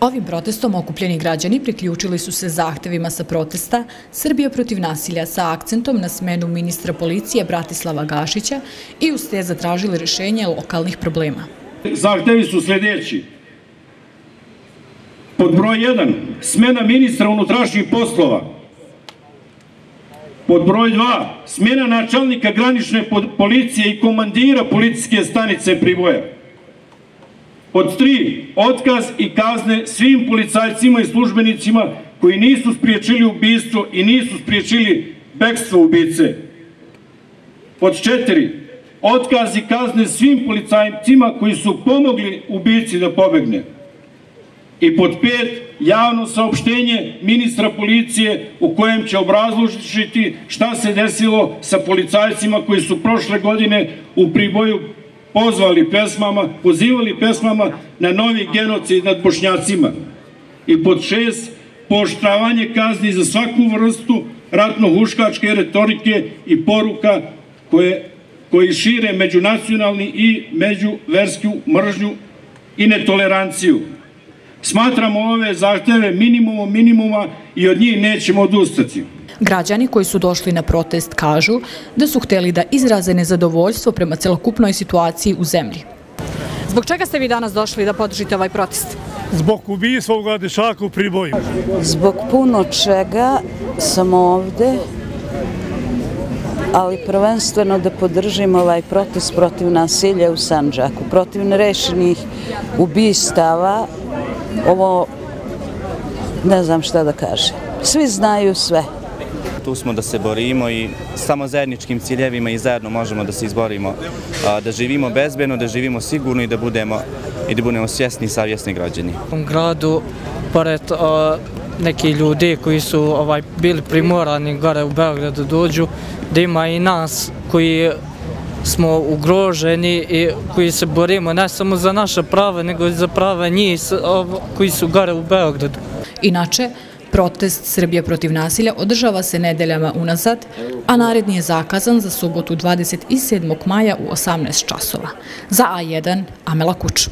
Ovim protestom okupljeni građani priključili su se zahtevima sa protesta Srbija protiv nasilja sa akcentom na smenu ministra policije Bratislava Gašića i uz te zatražili rješenje lokalnih problema. Zahtevi su sljedeći. Pod broj 1, smena ministra unutrašnjih poslova. Pod broj 2, smena načelnika granične policije i komandira policijske stanice Priboja. Pod 3, otkaz i kazne svim policajcima i službenicima koji nisu spriječili ubistvo i nisu spriječili bekstvo ubice. Pod 4, otkaz i kazne svim policajcima koji su pomogli ubici da pobegne. I pod 5, javno saopštenje ministra policije u kojem će obrazložiti šta se desilo sa policajcima koji su prošle godine u Priboju pozivali pesmama na novi genocid nad Bošnjacima. I pod 6, pooštravanje kazni za svaku vrstu ratno-huškačke retorike i poruka koji šire međunacionalni i međuversku mržnju i netoleranciju. Smatramo ove zahteve minimumom minimuma i od njih nećemo odustati. Građani koji su došli na protest kažu da su hteli da izraze nezadovoljstvo prema celokupnoj situaciji u zemlji. Zbog čega ste vi danas došli da podržite ovaj protest? Zbog ubistva ovoga dečaka u Priboju. Zbog puno čega sam ovde, ali prvenstveno da podržim ovaj protest protiv nasilja u Sandžaku, protiv nerešenih ubistava. Ovo ne znam šta da kažem. Svi znaju sve. Tu smo da se borimo i samo zajedničkim ciljevima i zajedno možemo da se izborimo, da živimo bezbedno, da živimo sigurno i da budemo svjesni i savjesni građani. U gradu, pored neki ljudi koji su bili primorani gore u Beogradu dođu, da ima i nas koji smo ugroženi i koji se borimo ne samo za naša prava, nego i za prava njih koji su gore u Beogradu. Inače, protest Srbija protiv nasilja održava se nedeljama unazad, a naredni je zakazan za subotu 27. maja u 18 časova. Za A1, Amela Kuč.